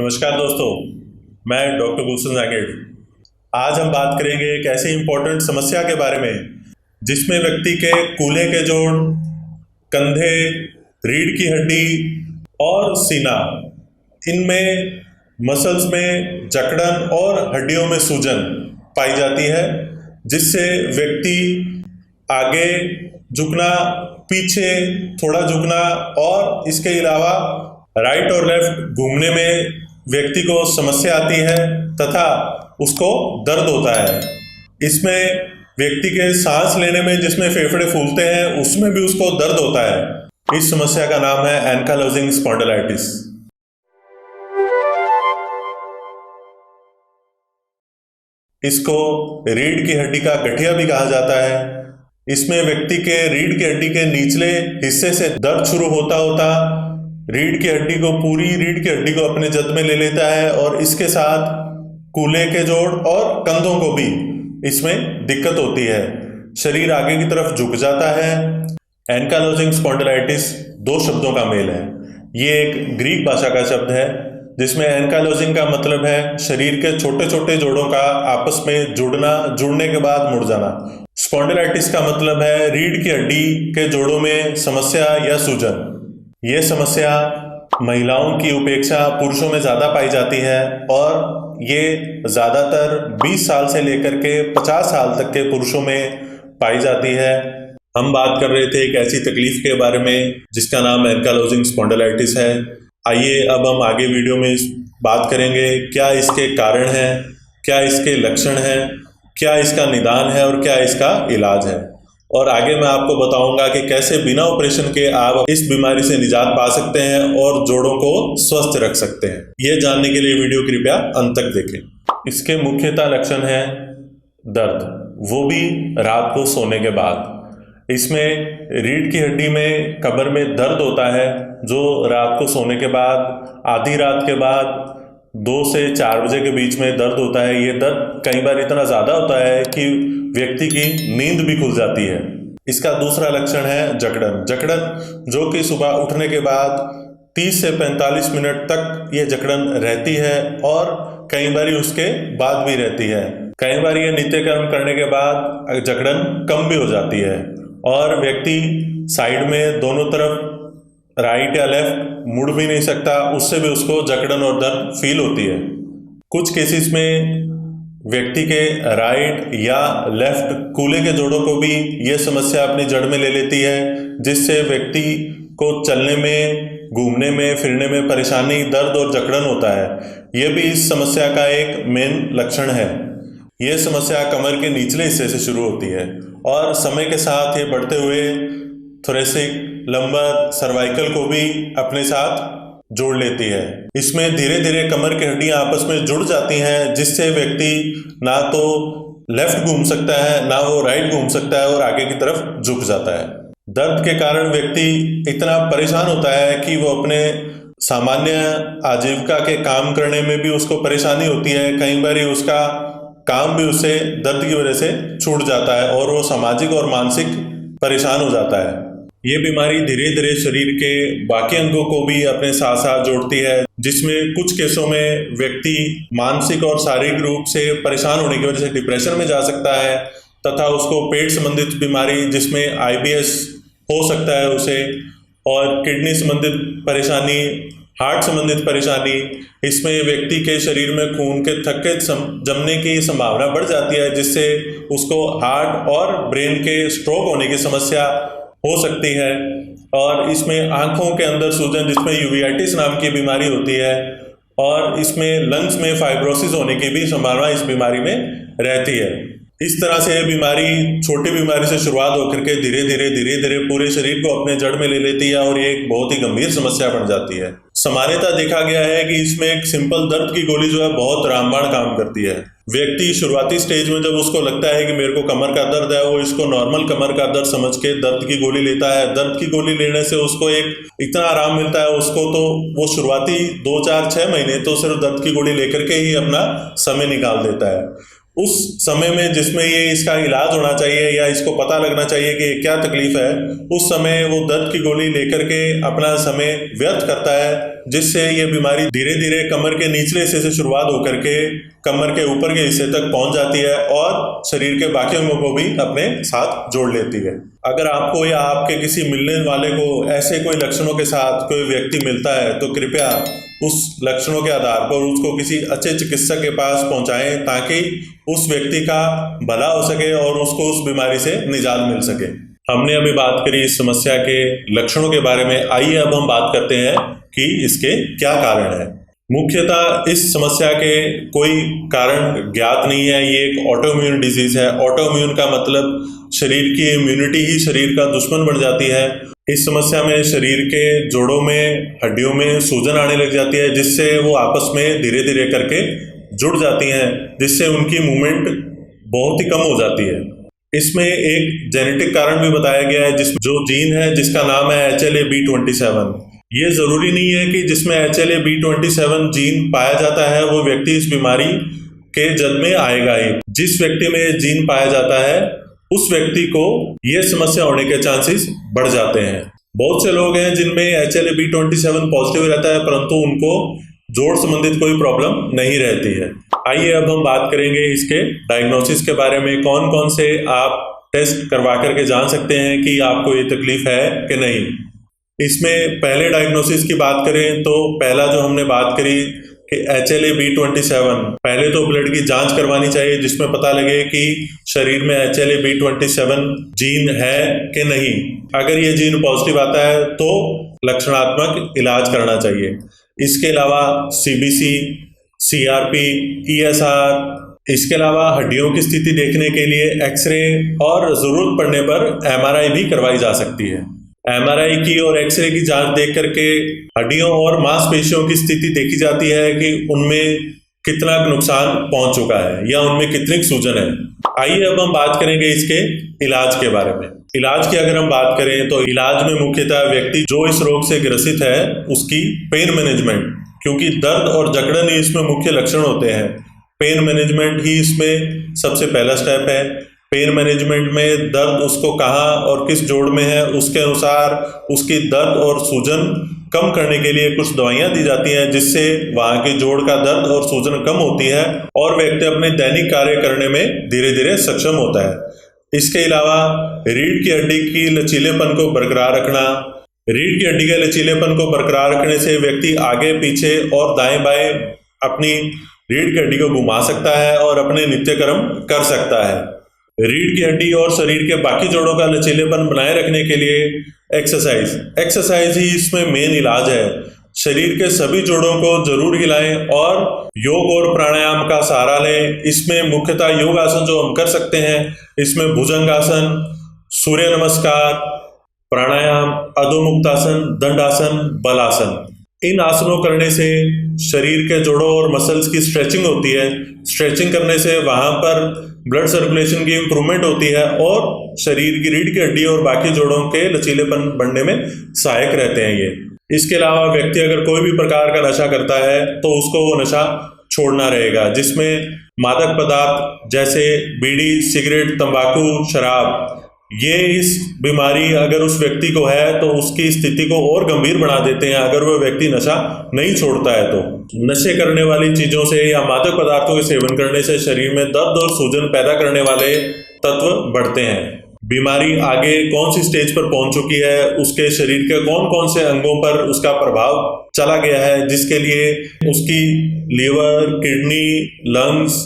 नमस्कार दोस्तों, मैं डॉक्टर गुलशन जाकिर। आज हम बात करेंगे एक ऐसी इम्पोर्टेंट समस्या के बारे में जिसमें व्यक्ति के कूल्हे के जोड़, कंधे, रीढ़ की हड्डी और सीना, इनमें मसल्स में जकड़न और हड्डियों में सूजन पाई जाती है, जिससे व्यक्ति आगे झुकना, पीछे थोड़ा झुकना और इसके अलावा राइट और लेफ्ट घूमने में व्यक्ति को समस्या आती है तथा उसको दर्द होता है। इसमें व्यक्ति के सांस लेने में जिसमें फेफड़े फूलते हैं उसमें भी उसको दर्द होता है। इस समस्या का नाम है एंकालोजिंग स्पॉन्डिलाइटिस। इसको रीढ़ की हड्डी का गठिया भी कहा जाता है। इसमें व्यक्ति के रीढ़ की हड्डी के निचले हिस्से से दर्द शुरू होता रीढ़ की हड्डी को, पूरी रीढ़ की हड्डी को अपने जद में ले लेता है और इसके साथ कूल्हे के जोड़ और कंधों को भी इसमें दिक्कत होती है। शरीर आगे की तरफ झुक जाता है। एंकालोजिंग स्पॉन्डिलाइटिस दो शब्दों का मेल है। ये एक ग्रीक भाषा का शब्द है जिसमें एंकालोजिंग का मतलब है शरीर के छोटे छोटे जोड़ों का आपस में जुड़ना, जुड़ने के बाद मुड़ जाना। स्पॉन्डिलाइटिस का मतलब है रीढ़ की हड्डी के जोड़ों में समस्या या सूजन। ये समस्या महिलाओं की उपेक्षा पुरुषों में ज़्यादा पाई जाती है और ये ज़्यादातर 20 साल से लेकर के 50 साल तक के पुरुषों में पाई जाती है। हम बात कर रहे थे एक ऐसी तकलीफ के बारे में जिसका नाम एंकालोजिंग स्पॉन्डिलाइटिस है। आइए अब हम आगे वीडियो में बात करेंगे क्या इसके कारण हैं, क्या इसके लक्षण हैं, क्या इसका निदान है और क्या इसका इलाज है। और आगे मैं आपको बताऊंगा कि कैसे बिना ऑपरेशन के आप इस बीमारी से निजात पा सकते हैं और जोड़ों को स्वस्थ रख सकते हैं। यह जानने के लिए वीडियो कृपया अंत तक देखें। इसके मुख्यतः लक्षण हैं दर्द, वो भी रात को सोने के बाद। इसमें रीढ़ की हड्डी में कमर में दर्द होता है जो रात को सोने के बाद, आधी रात के बाद 2 से 4 बजे के बीच में दर्द होता है। ये दर्द कई बार इतना ज़्यादा होता है कि व्यक्ति की नींद भी खुल जाती है। इसका दूसरा लक्षण है जकड़न। जकड़न जो कि सुबह उठने के बाद 30 से 45 मिनट तक ये जकड़न रहती है और कई बार उसके बाद भी रहती है। कई बार ये नित्य कर्म करने के बाद जकड़न कम भी हो जाती है और व्यक्ति साइड में दोनों तरफ राइट या लेफ्ट मुड़ भी नहीं सकता, उससे भी उसको जकड़न और दर्द फील होती है। कुछ केसेस में व्यक्ति के राइट या लेफ्ट कूल्हे के जोड़ों को भी यह समस्या अपनी जड़ में ले लेती है, जिससे व्यक्ति को चलने में, घूमने में, फिरने में परेशानी, दर्द और जकड़न होता है। यह भी इस समस्या का एक मेन लक्षण है। यह समस्या कमर के निचले हिस्से से शुरू होती है और समय के साथ ये बढ़ते हुए थोरेसिक, लंबर, सर्वाइकल को भी अपने साथ जोड़ लेती है। इसमें धीरे धीरे कमर की हड्डियां आपस में जुड़ जाती हैं, जिससे व्यक्ति ना तो लेफ्ट घूम सकता है, ना वो राइट घूम सकता है और आगे की तरफ झुक जाता है। दर्द के कारण व्यक्ति इतना परेशान होता है कि वो अपने सामान्य आजीविका के काम करने में भी उसको परेशानी होती है। कई बार उसका काम भी उससे दर्द की वजह से छूट जाता है और वो सामाजिक और मानसिक परेशान हो जाता है। ये बीमारी धीरे धीरे शरीर के बाकी अंगों को भी अपने साथ साथ जोड़ती है, जिसमें कुछ केसों में व्यक्ति मानसिक और शारीरिक रूप से परेशान होने की वजह से डिप्रेशन में जा सकता है तथा उसको पेट संबंधित बीमारी जिसमें IBS हो सकता है उसे, और किडनी संबंधित परेशानी, हार्ट संबंधित परेशानी। इसमें व्यक्ति के शरीर में खून के थक्के जमने की संभावना बढ़ जाती है, जिससे उसको हार्ट और ब्रेन के स्ट्रोक होने की समस्या हो सकती है। और इसमें आंखों के अंदर सूजन जिसमें यूवेइटिस नाम की बीमारी होती है, और इसमें लंग्स में फाइब्रोसिस होने की भी संभावना इस बीमारी में रहती है। इस तरह से यह बीमारी छोटी बीमारी से शुरुआत होकर के धीरे धीरे पूरे शरीर को अपने जड़ में ले लेती है और ये एक बहुत ही गंभीर समस्या बन जाती है। सामान्यतः देखा गया है कि इसमें एक सिंपल दर्द की गोली जो है बहुत रामबाण काम करती है। व्यक्ति शुरुआती स्टेज में जब उसको लगता है कि मेरे को कमर का दर्द है, वो इसको नॉर्मल कमर का दर्द समझ के दर्द की गोली लेता है। दर्द की गोली लेने से उसको एक इतना आराम मिलता है उसको, तो वो शुरुआती 2, 4, 6 महीने तो सिर्फ दर्द की गोली लेकर के ही अपना समय निकाल देता है। उस समय में जिसमें ये इसका इलाज होना चाहिए या इसको पता लगना चाहिए कि क्या तकलीफ है, उस समय वो दर्द की गोली लेकर के अपना समय व्यर्थ करता है जिससे ये बीमारी धीरे धीरे कमर के निचले हिस्से से शुरुआत होकर के कमर के ऊपर के हिस्से तक पहुंच जाती है और शरीर के बाकी अंगों को भी अपने साथ जोड़ लेती है। अगर आपको या आपके किसी मिलने वाले को ऐसे कोई लक्षणों के साथ कोई व्यक्ति मिलता है तो कृपया उस लक्षणों के आधार पर उसको किसी अच्छे चिकित्सक के पास पहुंचाएं ताकि उस व्यक्ति का भला हो सके और उसको उस बीमारी से निजात मिल सके। हमने अभी बात करी इस समस्या के लक्षणों के बारे में, आइए अब हम बात करते हैं कि इसके क्या कारण है। मुख्यतः इस समस्या के कोई कारण ज्ञात नहीं है। ये एक ऑटोइम्यून डिजीज है। ऑटोइम्यून का मतलब शरीर की इम्यूनिटी ही शरीर का दुश्मन बन जाती है। इस समस्या में शरीर के जोड़ों में, हड्डियों में सूजन आने लग जाती है, जिससे वो आपस में धीरे धीरे करके जुड़ जाती हैं, जिससे उनकी मूवमेंट बहुत ही कम हो जाती है। इसमें एक जेनेटिक कारण भी बताया गया है, जिसमें जो जीन है जिसका नाम है HLA-B27। ये जरूरी नहीं है कि जिसमें HLA-B27 जीन पाया जाता है वो व्यक्ति इस बीमारी के जद में आएगा ही। जिस व्यक्ति में जीन पाया जाता है उस व्यक्ति को ये समस्या होने के चांसेस बढ़ जाते हैं। बहुत से लोग हैं जिनमें HLA-B27 पॉजिटिव रहता है परंतु उनको जोड़ संबंधित कोई प्रॉब्लम नहीं रहती है। आइए अब हम बात करेंगे इसके डायग्नोसिस के बारे में। कौन कौन से आप टेस्ट करवा करके जान सकते हैं कि आपको ये तकलीफ है कि नहीं। इसमें पहले डायग्नोसिस की बात करें तो पहला जो हमने बात करी कि HLA-B27, पहले तो ब्लड की जांच करवानी चाहिए जिसमें पता लगे कि शरीर में HLA-B27 जीन है कि नहीं। अगर ये जीन पॉजिटिव आता है तो लक्षणात्मक इलाज करना चाहिए। इसके अलावा CBC, CRP, ESR, इसके अलावा हड्डियों की स्थिति देखने के लिए एक्सरे और जरूरत पड़ने पर MRI भी करवाई जा सकती है। MRI की और एक्सरे की जांच देख करके हड्डियों और मांसपेशियों की स्थिति देखी जाती है कि उनमें कितना नुकसान पहुंच चुका है या उनमें कितनी सूजन है। आइए अब हम बात करेंगे इसके इलाज के बारे में। इलाज की अगर हम बात करें तो इलाज में मुख्यतः व्यक्ति जो इस रोग से ग्रसित है उसकी पेन मैनेजमेंट, क्योंकि दर्द और जकड़न ही इसमें मुख्य लक्षण होते हैं। पेन मैनेजमेंट ही इसमें सबसे पहला स्टेप है। पेन मैनेजमेंट में दर्द उसको कहाँ और किस जोड़ में है उसके अनुसार उसकी दर्द और सूजन कम करने के लिए कुछ दवाइयाँ दी जाती हैं, जिससे वहाँ के जोड़ का दर्द और सूजन कम होती है और व्यक्ति अपने दैनिक कार्य करने में धीरे धीरे सक्षम होता है। इसके अलावा रीढ़ की हड्डी की लचीलेपन को बरकरार रखना। रीढ़ की हड्डी के लचीलेपन को बरकरार रखने से व्यक्ति आगे पीछे और दाएं बाएं अपनी रीढ़ की हड्डी को घुमा सकता है और अपने नित्य कर्म कर सकता है। रीढ़ की हड्डी और शरीर के बाकी जोड़ों का लचीलेपन बनाए रखने के लिए एक्सरसाइज ही इसमें मेन इलाज है। शरीर के सभी जोड़ों को जरूर हिलाएं और योग और प्राणायाम का सहारा लें। इसमें मुख्यतः योग आसन जो हम कर सकते हैं, इसमें भुजंगासन, सूर्य नमस्कार, प्राणायाम, अधोमुक्तासन, दंडासन, बलासन। इन आसनों करने से शरीर के जोड़ों और मसल्स की स्ट्रेचिंग होती है। स्ट्रेचिंग करने से वहां पर ब्लड सर्कुलेशन की इंप्रूवमेंट होती है और शरीर की रीढ़ की हड्डी और बाकी जोड़ों के लचीलेपन बढ़ने में सहायक रहते हैं ये। इसके अलावा व्यक्ति अगर कोई भी प्रकार का नशा करता है तो उसको वो नशा छोड़ना रहेगा, जिसमें मादक पदार्थ जैसे बीड़ी, सिगरेट, तंबाकू, शराब, ये इस बीमारी अगर उस व्यक्ति को है तो उसकी स्थिति को और गंभीर बना देते हैं अगर वह व्यक्ति नशा नहीं छोड़ता है तो। नशे करने वाली चीजों से या मादक पदार्थों के सेवन करने से शरीर में दर्द और सूजन पैदा करने वाले तत्व बढ़ते हैं। बीमारी आगे कौन सी स्टेज पर पहुंच चुकी है, उसके शरीर के कौन कौन से अंगों पर उसका प्रभाव चला गया है, जिसके लिए उसकी लीवर, किडनी, लंग्स,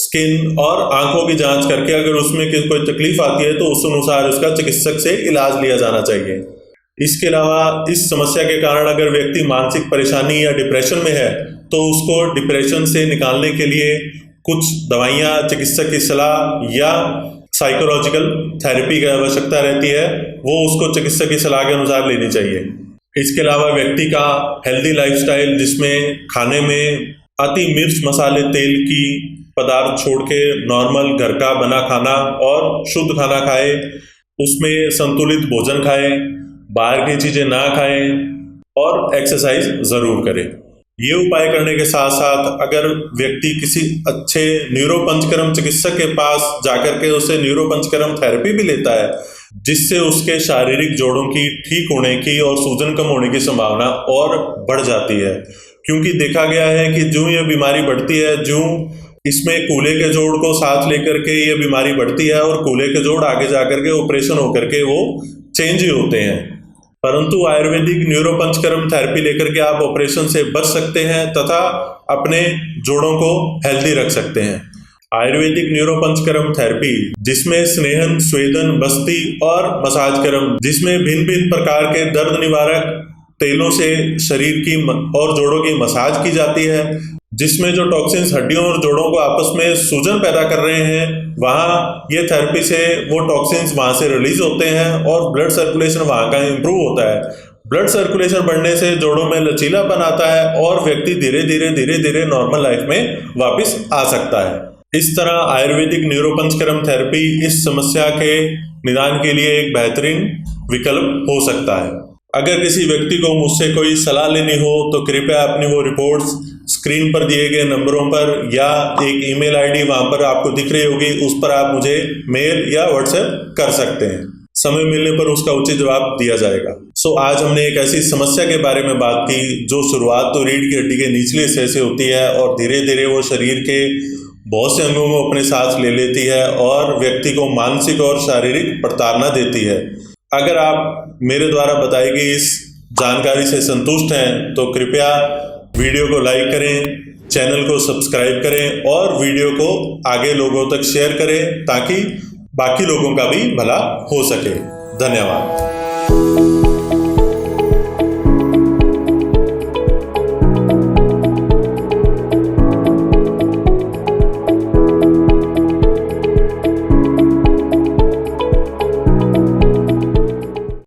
स्किन और आंखों की जांच करके अगर उसमें कोई तकलीफ आती है तो उस अनुसार उसका चिकित्सक से इलाज लिया जाना चाहिए। इसके अलावा इस समस्या के कारण अगर व्यक्ति मानसिक परेशानी या डिप्रेशन में है तो उसको डिप्रेशन से निकालने के लिए कुछ दवाइयाँ, चिकित्सक की सलाह या साइकोलॉजिकल थेरेपी की आवश्यकता रहती है, वो उसको चिकित्सक की सलाह के अनुसार लेनी चाहिए। इसके अलावा व्यक्ति का हेल्दी लाइफस्टाइल, जिसमें खाने में अति मिर्च, मसाले, तेल की पदार्थ छोड़ के नॉर्मल घर का बना खाना और शुद्ध खाना खाए, उसमें संतुलित भोजन खाए, बाहर की चीजें ना खाएं और एक्सरसाइज जरूर करें। ये उपाय करने के साथ साथ अगर व्यक्ति किसी अच्छे न्यूरोपंचकर्म चिकित्सक के पास जाकर के उससे न्यूरोपंचकर्म थेरेपी भी लेता है जिससे उसके शारीरिक जोड़ों की ठीक होने की और सूजन कम होने की संभावना और बढ़ जाती है। क्योंकि देखा गया है कि जो ये बीमारी बढ़ती है, जो इसमें कूल्हे के जोड़ को साथ लेकर के ये बीमारी बढ़ती है और कूल्हे के जोड़ आगे जाकर के ऑपरेशन होकर के वो चेंज ही होते हैं। परंतु आयुर्वेदिक न्यूरोपंचकर्म थेरेपी लेकर के आप ऑपरेशन से बच सकते हैं तथा अपने जोड़ों को हेल्दी रख सकते हैं। आयुर्वेदिक न्यूरोपंचकर्म थेरेपी जिसमें स्नेहन, स्वेदन, बस्ती और मसाज कर्म, जिसमें भिन्न भिन्न प्रकार के दर्द निवारक तेलों से शरीर की और जोड़ों की मसाज की जाती है, जिसमें जो टॉक्सिन्स हड्डियों और जोड़ों को आपस में सूजन पैदा कर रहे हैं, वहाँ ये थेरेपी से वो टॉक्सिन्स वहाँ से रिलीज होते हैं और ब्लड सर्कुलेशन वहाँ का इम्प्रूव होता है। ब्लड सर्कुलेशन बढ़ने से जोड़ों में लचीलापन आता है और व्यक्ति धीरे धीरे नॉर्मल लाइफ में वापस आ सकता है। इस तरह आयुर्वेदिक न्यूरोपंचकर्म थेरेपी इस समस्या के निदान के लिए एक बेहतरीन विकल्प हो सकता है। अगर किसी व्यक्ति को मुझसे कोई सलाह लेनी हो तो कृपया अपनी वो रिपोर्ट्स स्क्रीन पर दिए गए नंबरों पर या एक ईमेल आईडी वहां पर आपको दिख रही होगी, उस पर आप मुझे मेल या व्हाट्सएप कर सकते हैं। समय मिलने पर उसका उचित जवाब दिया जाएगा। आज हमने एक ऐसी समस्या के बारे में बात की जो शुरुआत तो रीढ़ की हड्डी के निचले हिस्से से होती है और धीरे धीरे वो शरीर के बहुत से अंगों को अपने साथ ले लेती है और व्यक्ति को मानसिक और शारीरिक प्रताड़ना देती है। अगर आप मेरे द्वारा बताई गई इस जानकारी से संतुष्ट हैं तो कृपया वीडियो को लाइक करें, चैनल को सब्सक्राइब करें और वीडियो को आगे लोगों तक शेयर करें ताकि बाकी लोगों का भी भला हो सके। धन्यवाद।